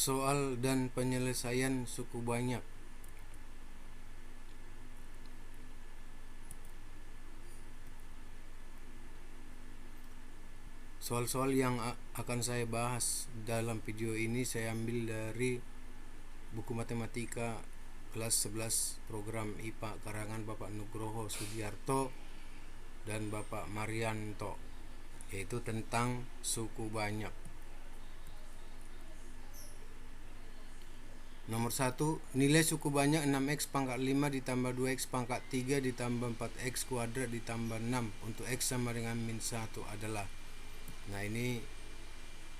Soal dan penyelesaian suku banyak. Soal-soal yang akan saya bahas dalam video ini saya ambil dari buku matematika kelas 11 program IPA karangan Bapak Nugroho Sugiarto dan Bapak Marianto, yaitu tentang suku banyak. Nomor 1, nilai suku banyak 6x pangkat 5 ditambah 2x pangkat 3 ditambah 4x kuadrat ditambah 6 untuk x sama dengan min 1 adalah. Nah, ini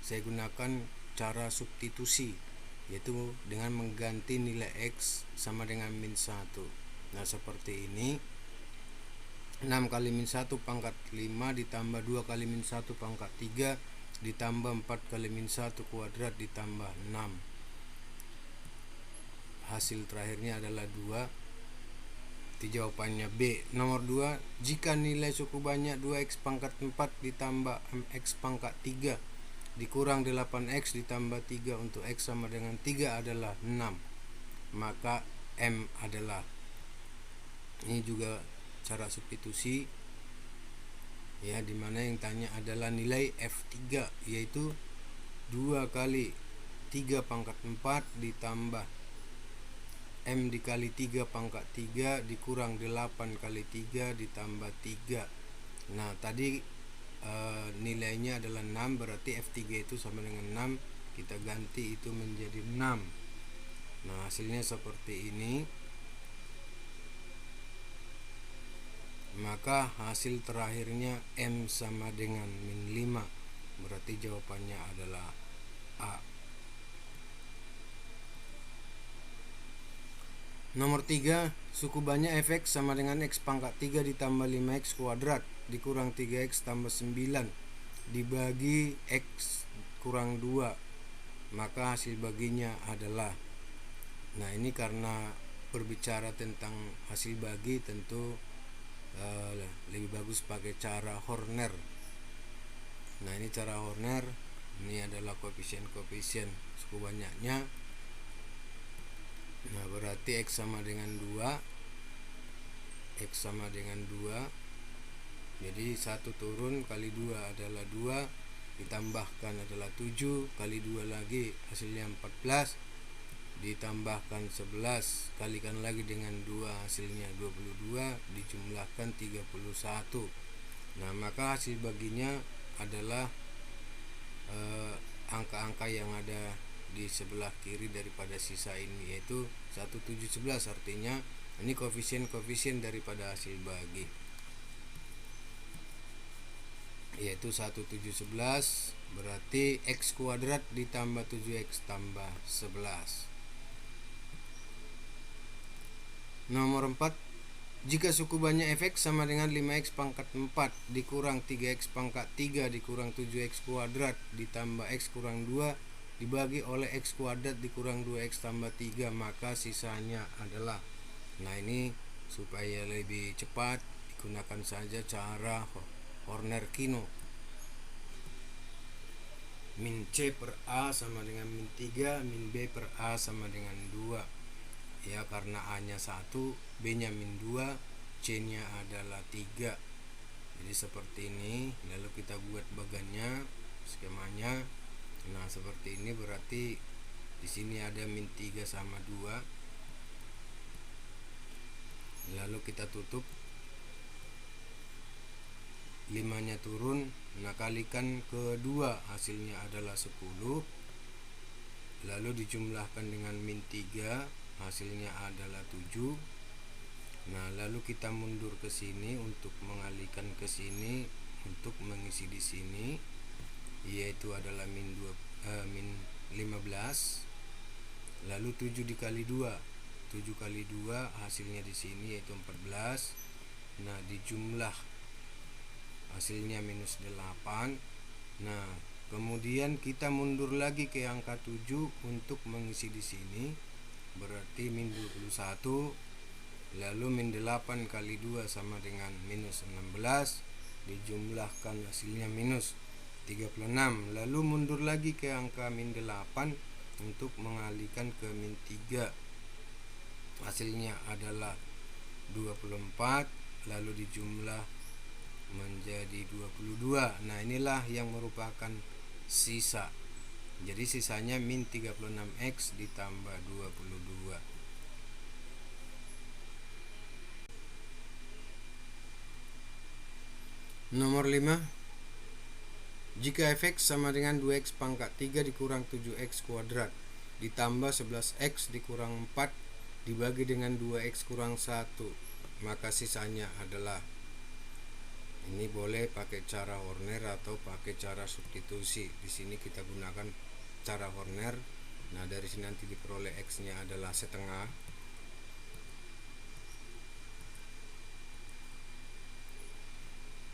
saya gunakan cara substitusi, yaitu dengan mengganti nilai x sama dengan min 1. Nah, seperti ini. 6 kali min 1 pangkat 5 ditambah 2 kali min 1 pangkat 3 ditambah 4 kali min 1 kuadrat ditambah 6. Hasil terakhirnya adalah 2. Itu jawabannya B. Nomor 2, jika nilai suku banyak 2x pangkat 4 ditambah mx pangkat 3 dikurang 8x ditambah 3 untuk x sama dengan 3 adalah 6, maka M adalah. Ini juga cara substitusi, ya, dimana yang tanya adalah nilai F3, yaitu 2 kali 3 pangkat 4 ditambah M dikali 3 pangkat 3 dikurang 8 kali 3 ditambah 3. Nah, tadi nilainya adalah 6, berarti F3 itu sama dengan 6. Kita ganti itu menjadi 6. Nah, hasilnya seperti ini. Maka hasil terakhirnya M sama dengan min 5. Berarti jawabannya adalah A. Nomor 3, suku banyak fx sama dengan x pangkat 3 ditambah 5x kuadrat dikurang 3x tambah 9 dibagi x kurang 2, maka hasil baginya adalah. Nah, ini karena berbicara tentang hasil bagi tentu lebih bagus pakai cara Horner. Nah, ini cara Horner. Ini adalah koefisien-koefisien suku banyaknya. Nah, berarti x sama dengan 2. X sama dengan 2. Jadi 1 turun kali 2 adalah 2, ditambahkan adalah 7, kali 2 lagi hasilnya 14, ditambahkan 11, kalikan lagi dengan 2 hasilnya 22, dijumlahkan 31. Nah, maka hasil baginya adalah angka-angka yang ada di sebelah kiri daripada sisa ini, yaitu 1, 7, 11. Artinya ini koefisien-koefisien daripada hasil bagi, yaitu 1, 7, 11. Berarti x kuadrat ditambah 7x tambah 11. Nomor 4, jika suku banyak fx sama dengan 5x pangkat 4 dikurang 3x pangkat 3 dikurang 7x kuadrat ditambah x kurang 2 dibagi oleh x kuadrat dikurang 2x tambah 3, maka sisanya adalah. Nah, ini supaya lebih cepat digunakan saja cara Horner-Kino. Min C per A sama dengan min 3, min B per A sama dengan 2. Ya, karena A nya 1, B nya min 2, C nya adalah 3. Jadi seperti ini. Lalu kita buat bagannya, skemanya. Nah, seperti ini. Berarti di sini ada min 3 sama 2. Lalu kita tutup, 5 nya turun. Nah, kalikan ke 2, hasilnya adalah 10. Lalu dijumlahkan dengan min 3, hasilnya adalah 7. Nah, lalu kita mundur ke sini untuk mengalihkan ke sini untuk mengisi di sini, yaitu adalah min 15. Lalu 7 dikali 2, 7 kali 2 hasilnya di sini yaitu 14. Nah, dijumlah hasilnya minus 8. Nah, kemudian kita mundur lagi ke angka 7 untuk mengisi di sini, berarti min 21. Lalu min 8 kali 2 sama dengan minus 16, dijumlahkan hasilnya minus 36. Lalu mundur lagi ke angka min 8 untuk mengalihkan ke min 3. Hasilnya adalah 24, lalu dijumlah menjadi 22. Nah, inilah yang merupakan sisa. Jadi sisanya min 36x ditambah 22. Nomor 5. Jika fx sama dengan 2x pangkat 3 dikurang 7x kuadrat ditambah 11x dikurang 4 dibagi dengan 2x kurang 1, maka sisanya adalah, ini boleh pakai cara Horner atau pakai cara substitusi. Di sini kita gunakan cara Horner. Nah, dari sini nanti diperoleh x-nya adalah setengah.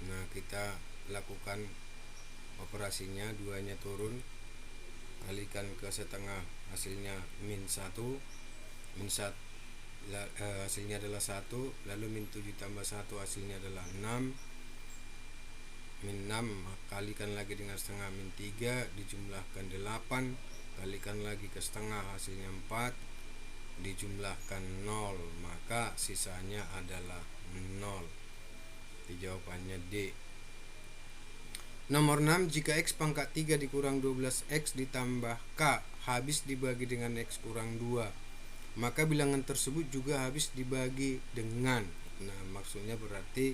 Nah, kita lakukan operasinya, 2-nya turun, alihkan ke setengah, hasilnya min 1, hasilnya adalah 1, lalu min 7 tambah 1 hasilnya adalah 6, min 6 kalikan lagi dengan setengah, min 3 dijumlahkan 8, kalikan lagi ke setengah, hasilnya 4, dijumlahkan 0, maka sisanya adalah 0. Jawabannya D. Nomor 6. Jika x pangkat 3 dikurang 12x ditambah k habis dibagi dengan x kurang 2, maka bilangan tersebut juga habis dibagi dengan. Nah, maksudnya berarti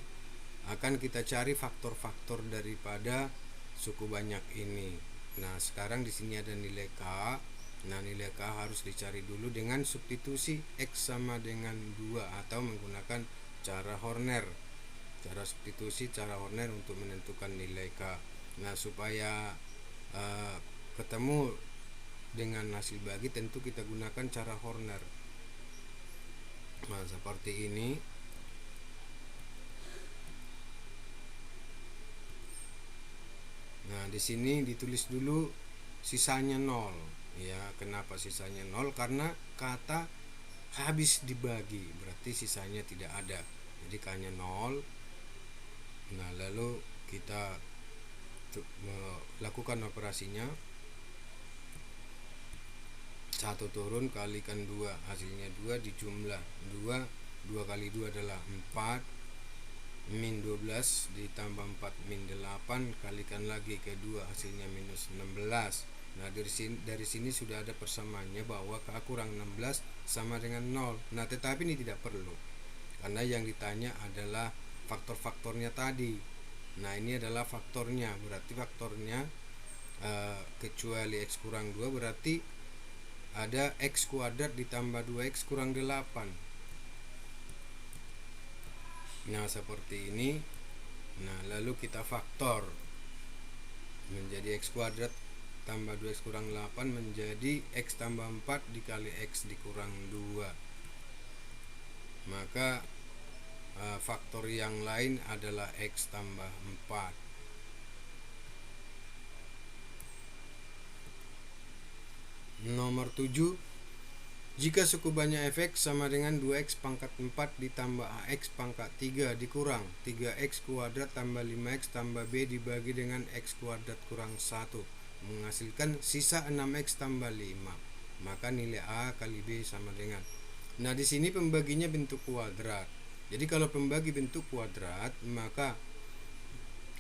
akan kita cari faktor-faktor daripada suku banyak ini. Nah, sekarang di sini ada nilai k. Nah, nilai k harus dicari dulu dengan substitusi x sama dengan 2 atau menggunakan cara Horner. Cara substitusi, cara Horner untuk menentukan nilai k. Nah, supaya ketemu dengan hasil bagi, tentu kita gunakan cara Horner. Nah, seperti ini. Nah, di sini ditulis dulu sisanya 0. Ya, kenapa sisanya 0? Karena kata habis dibagi, berarti sisanya tidak ada. Jadi k-nya 0. Nah, lalu kita melakukan operasinya, 1 turun kalikan 2, hasilnya 2, dijumlah 2 kali 2 adalah 4, min 12 ditambah 4 min 8, kalikan lagi ke 2, hasilnya minus 16. Nah, dari sini sudah ada persamaannya bahwa k kurang 16 sama dengan 0. Nah, tetapi ini tidak perlu, karena yang ditanya adalah faktor-faktornya tadi. Nah, ini adalah faktornya, berarti faktornya kecuali x kurang 2 berarti ada x kuadrat ditambah 2x kurang 8. Nah, seperti ini. Nah, lalu kita faktor menjadi x kuadrat tambah 2x kurang 8 menjadi x tambah 4 dikali x dikurang 2. Maka faktor yang lain adalah x tambah 4. Nomor 7. Jika suku banyak fx sama dengan 2x pangkat 4 ditambah ax pangkat 3 dikurang 3x kuadrat tambah 5x tambah b dibagi dengan x kuadrat kurang 1 menghasilkan sisa 6x tambah 5, maka nilai a kali b sama dengan. Nah, di sini pembaginya bentuk kuadrat. Jadi kalau pembagi bentuk kuadrat, maka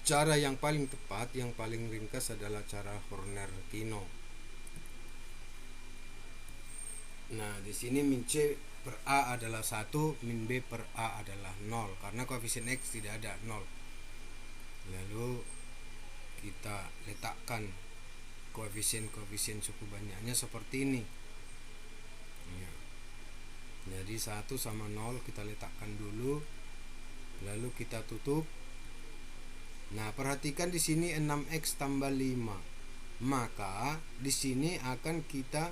cara yang paling tepat, yang paling ringkas adalah cara Horner-Kino. Nah, di sini min c per a adalah 1, min b per a adalah 0 karena koefisien x tidak ada, 0. Lalu kita letakkan koefisien suku banyaknya seperti ini. Ya. Jadi 1 sama 0 kita letakkan dulu, lalu kita tutup. Nah, perhatikan di sini 6x tambah 5. Maka di sini akan kita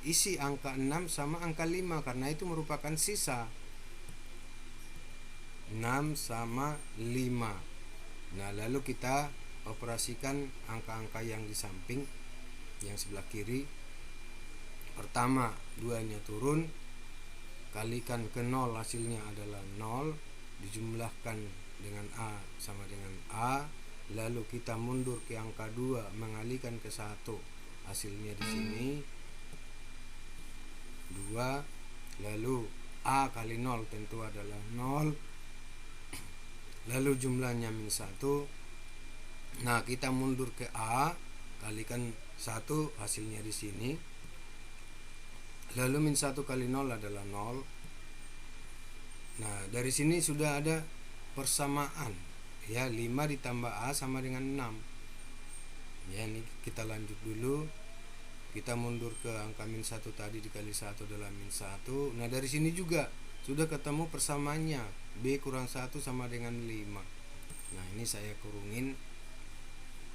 isi angka 6 sama angka 5 karena itu merupakan sisa. 6 sama 5. Nah, lalu kita operasikan angka-angka yang di samping, yang sebelah kiri. Pertama, 2-nya turun, kalikan ke 0, hasilnya adalah 0, dijumlahkan dengan a sama dengan a, lalu kita mundur ke angka 2, mengalihkan ke 1, hasilnya di sini 2, lalu A kali 0 tentu adalah 0, lalu jumlahnya min 1. Nah, kita mundur ke A, kalikan 1, hasilnya di sini. Lalu min 1 kali 0 adalah 0. Nah, dari sini sudah ada persamaan. Ya, 5 ditambah A sama dengan 6. Ya, ini kita lanjut dulu. Kita mundur ke angka min 1 tadi, dikali 1 adalah min 1. Nah, dari sini juga sudah ketemu persamaannya. B kurang 1 sama dengan 5. Nah, ini saya kurungin.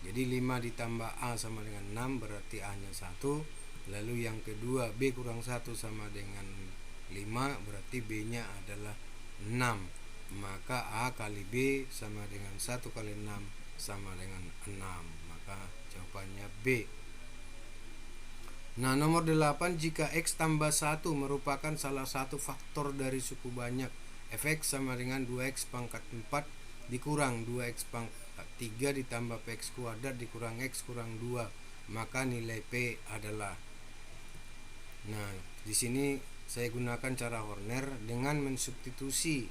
Jadi 5 ditambah A sama dengan 6, berarti A nya 1. Lalu yang kedua, B kurang 1 sama dengan 5, berarti B nya adalah 6. Maka A kali B sama dengan 1 kali 6 sama dengan 6. Maka jawabannya B. Nah, nomor 8, jika X tambah 1 merupakan salah satu faktor dari suku banyak Fx sama dengan 2x pangkat 4 dikurang 2x pangkat 3 ditambah px kuadrat dikurang x kurang 2, maka nilai P adalah. Nah, di sini saya gunakan cara Horner dengan mensubstitusi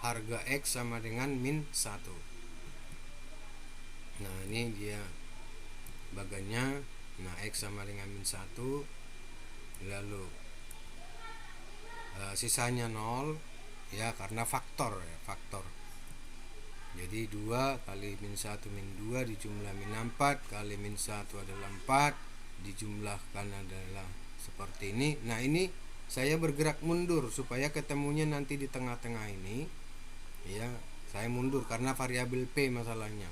harga X sama dengan min 1. Nah, ini dia bagannya. Nah, X sama dengan min 1, lalu sisanya 0, ya, karena faktor, ya, faktor. Jadi 2 kali min 1 min 2 dijumlah min 4 kali min 1 adalah 4, dijumlahkan adalah seperti ini. Nah, ini saya bergerak mundur supaya ketemunya nanti di tengah-tengah ini. Ya, saya mundur karena variabel P masalahnya.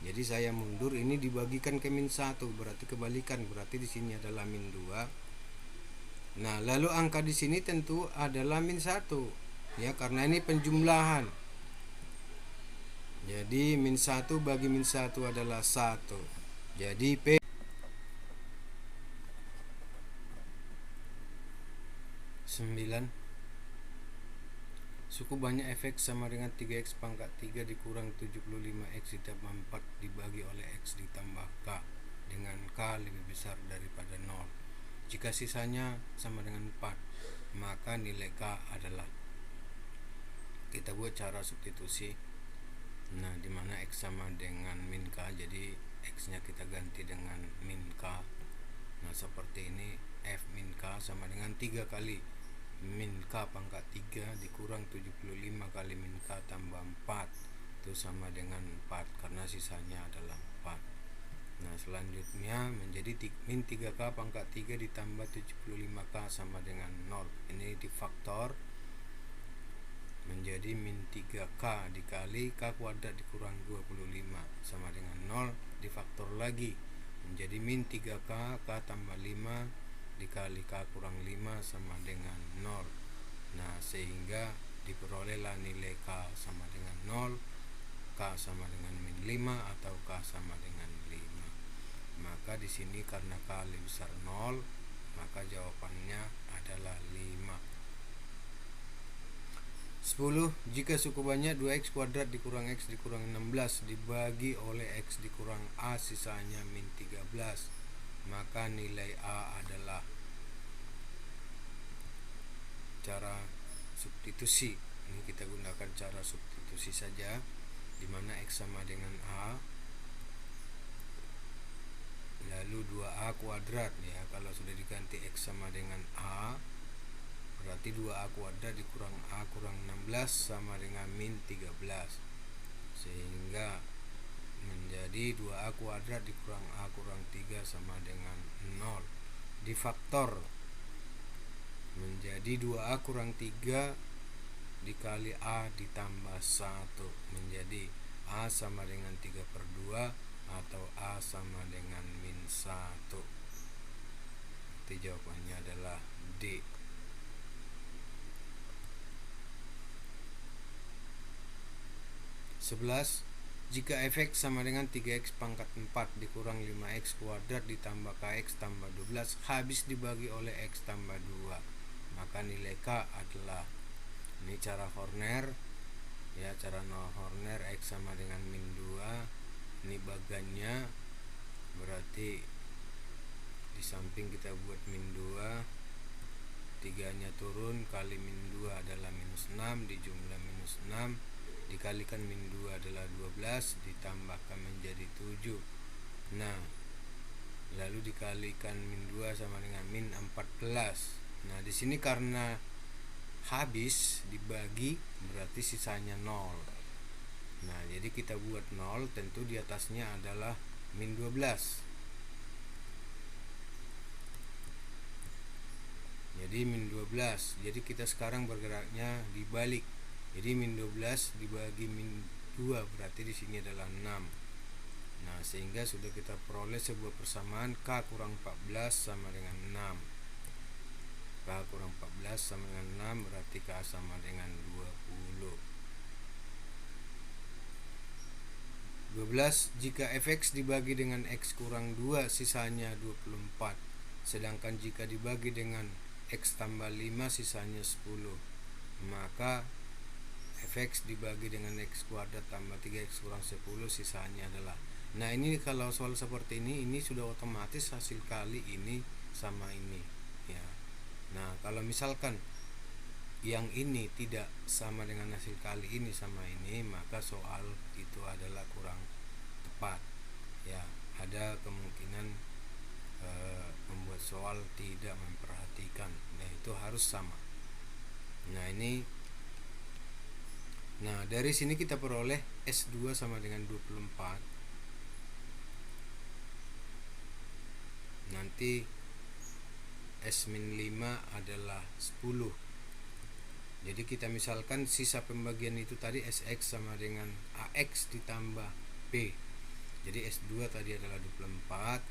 Jadi saya mundur, ini dibagikan ke min 1, berarti kebalikan, berarti di sini adalah min 2. Nah, lalu angka di sini tentu adalah min 1. Ya, karena ini penjumlahan. Jadi min 1 bagi min 1 adalah 1. Jadi P 9. Suku banyak Fx sama dengan 3x pangkat 3 dikurang 75x ditambah 4 dibagi oleh x ditambah k dengan k lebih besar daripada 0. Jika sisanya sama dengan 4, maka nilai k adalah. Kita buat cara substitusi. Nah, dimana x sama dengan min k, jadi x nya kita ganti dengan min k. Nah, seperti ini. F min k sama dengan 3 kali min k pangkat 3 dikurang 75 kali min k tambah 4, itu sama dengan 4 karena sisanya adalah 4. Nah, selanjutnya menjadi min 3k pangkat 3 ditambah 75k sama dengan 0. Ini difaktor menjadi min 3k dikali k kuadrat dikurang 25 sama dengan 0, difaktor lagi menjadi min 3k k tambah 5 dikali k kurang 5 sama dengan 0. Nah, sehingga diperolehlah nilai k sama dengan 0, k sama dengan min 5 atau k sama dengan 5. Maka di sini karena k lebih besar 0, maka jawabannya adalah 5. 10. Jika suku banyak 2x kuadrat dikurang x dikurang 16 dibagi oleh x dikurang a sisanya min 13, maka nilai A adalah. Cara substitusi ini kita gunakan cara substitusi saja, dimana x sama dengan A, lalu 2a kuadrat, ya, kalau sudah diganti x sama dengan A berarti 2a kuadrat dikurang a kurang 16 sama dengan min 13, sehingga menjadi 2a kuadrat dikurang a kurang 3 sama dengan 0, difaktor menjadi 2a kurang 3 dikali a ditambah 1 menjadi a sama dengan 3/2 atau a sama dengan min 1. Jadi jawabannya adalah D. 11. Jika Fx sama dengan 3x pangkat 4 dikurang 5x kuadrat ditambah kx tambah 12 habis dibagi oleh x tambah 2, maka nilai k adalah. Ini cara Horner, ya, cara Horner. X sama dengan min 2, ini bagannya, berarti di samping kita buat min 2, 3 nya turun, kali min 2 adalah minus 6, dijumlah minus 6, dikalikan min 2 adalah 12, ditambahkan menjadi 7. Nah, lalu dikalikan min 2 sama dengan min 14. Nah, di sini karena habis dibagi berarti sisanya 0. Nah, jadi kita buat 0, tentu di atasnya adalah min 12. Jadi min 12. Jadi kita sekarang bergeraknya dibalik. Jadi min 12 dibagi min 2 berarti di sini adalah 6. Nah, sehingga sudah kita peroleh sebuah persamaan K kurang 14 sama dengan 6. K kurang 14 sama dengan 6 berarti K sama dengan 20. 12. Jika fx dibagi dengan x kurang 2 sisanya 24. Sedangkan jika dibagi dengan x tambah 5 sisanya 10. Maka fx dibagi dengan x kuadrat tambah 3x kurang 10 sisanya adalah. Nah, ini kalau soal seperti ini sudah otomatis hasil kali ini sama ini ya. Nah, kalau misalkan yang ini tidak sama dengan hasil kali ini sama ini, maka soal itu adalah kurang tepat ya. Ada kemungkinan membuat soal tidak memperhatikan. Nah, itu harus sama. Nah, dari sini kita peroleh S2 sama dengan 24. Nanti S-5 adalah 10. Jadi kita misalkan sisa pembagian itu tadi SX sama dengan AX ditambah B. Jadi S2 tadi adalah 24,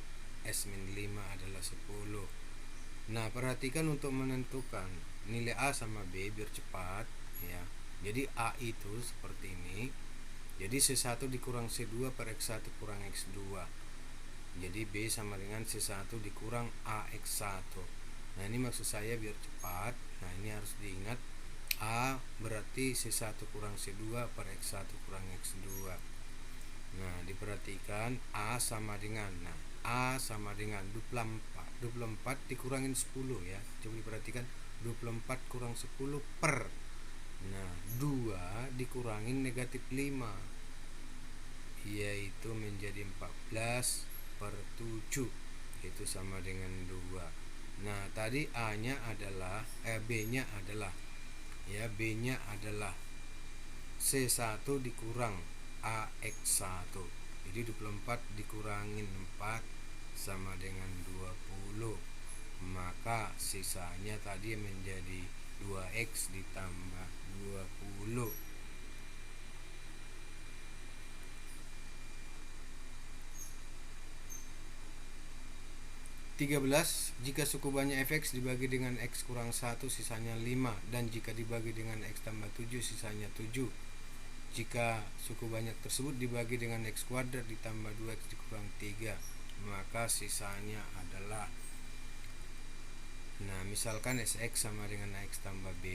S-5 adalah 10. Nah, perhatikan untuk menentukan nilai A sama B biar cepat ya. Jadi A itu seperti ini. Jadi C1 dikurang C2 per X1 kurang X2. Jadi B sama dengan C1 dikurang AX1. Nah, ini maksud saya biar cepat. Nah, ini harus diingat. A berarti C1 kurang C2 per X1 kurang X2. Nah, diperhatikan A sama dengan, A sama dengan 24. 24 dikurangin 10 ya. Coba diperhatikan, 24 kurang 10 per. Nah, 2 dikurangin negatif 5, yaitu menjadi 14 per 7, itu sama dengan 2. Nah, tadi A-nya adalah B-nya adalah ya, B-nya adalah C1 dikurang AX1. Jadi 24 dikurangin 4 sama dengan 20. Maka sisanya tadi menjadi 2X ditambah 20. 13. Jika suku banyak fx dibagi dengan x kurang 1 sisanya 5, dan jika dibagi dengan x tambah 7 sisanya 7. Jika suku banyak tersebut dibagi dengan x kuadrat ditambah 2x dikurang 3, maka sisanya adalah. Nah, misalkan sx sama dengan x tambah b.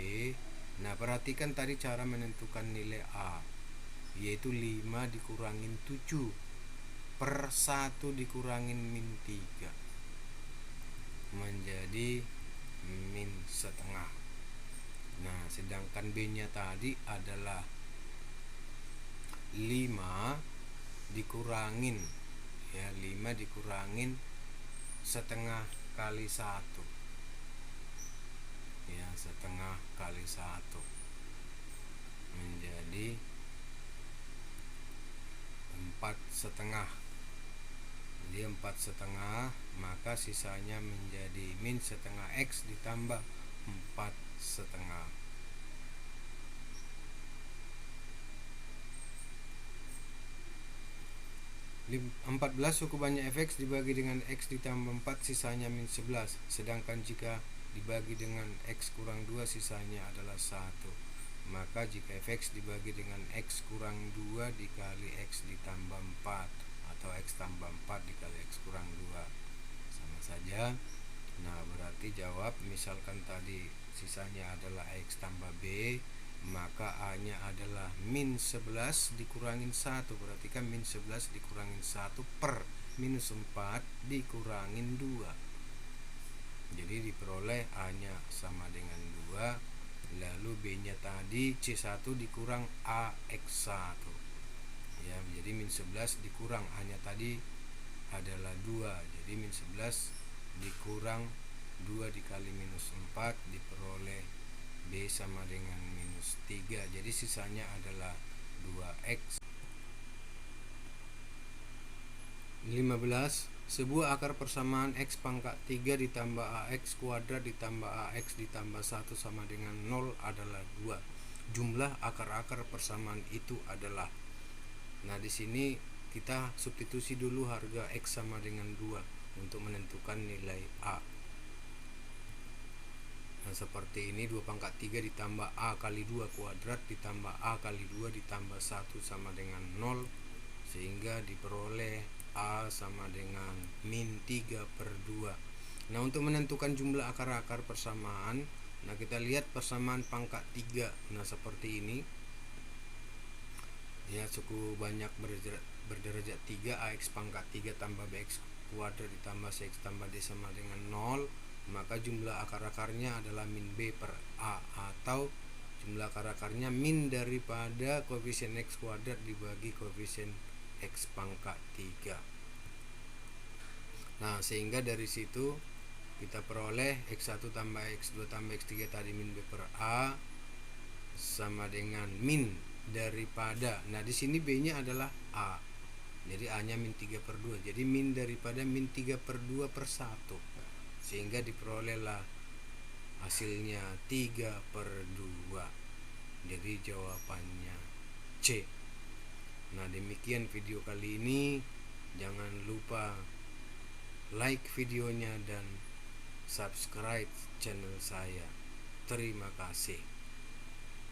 Nah, perhatikan tadi cara menentukan nilai A, yaitu 5 dikurangin 7 per 1 dikurangin min 3 menjadi min setengah. Nah, sedangkan B nya tadi adalah 5 dikurangin ya, 5 dikurangin setengah kali 1 ya, setengah kali 1 menjadi 4,5. Jadi 4,5, maka sisanya menjadi min setengah X ditambah 4,5. 14. Suku banyak fx dibagi dengan x ditambah 4 sisanya min 11. Sedangkan jika dibagi dengan x kurang 2 sisanya adalah 1. Maka jika fx dibagi dengan x kurang 2 dikali x ditambah 4 atau x tambah 4 dikali x kurang 2 sama saja. Nah, berarti jawab, misalkan tadi sisanya adalah x tambah b, maka A nya adalah min 11 dikurangin 1. Berarti kan min 11 dikurangin 1 per minus 4 dikurangin 2. Jadi diperoleh A nya sama dengan 2, lalu B nya tadi C1 dikurang AX1 ya, jadi min 11 dikurang A nya tadi adalah 2, jadi min 11 dikurang 2 dikali minus 4 diperoleh B sama dengan minus 3, jadi sisanya adalah 2X. 15. Sebuah akar persamaan X pangkat 3 ditambah AX kuadrat ditambah AX ditambah 1 sama dengan 0 adalah 2. Jumlah akar-akar persamaan itu adalah. Nah, di sini kita substitusi dulu harga X sama dengan 2 untuk menentukan nilai A. Nah, seperti ini 2 pangkat 3 ditambah A kali 2 kuadrat ditambah A kali 2 ditambah 1 sama dengan 0, sehingga diperoleh A sama dengan min 3/2. Nah, untuk menentukan jumlah akar-akar persamaan, nah kita lihat persamaan pangkat 3. Nah, seperti ini ya, suku banyak berderajat 3, AX pangkat 3 tambah BX kuadrat ditambah CX tambah D sama dengan 0, maka jumlah akar-akarnya adalah min B per A, atau jumlah akar-akarnya min daripada koefisien X kuadrat dibagi koefisien X pangkat 3. Nah, sehingga dari situ kita peroleh X1 tambah X2 tambah X3 tadi min B per A sama dengan min daripada, nah di sini B nya adalah A, jadi A nya min 3/2, jadi min daripada min 3/2 per 1, sehingga diperolehlah hasilnya 3/2, jadi jawabannya C. Nah, demikian video kali ini. Jangan lupa like videonya dan subscribe channel saya. Terima kasih.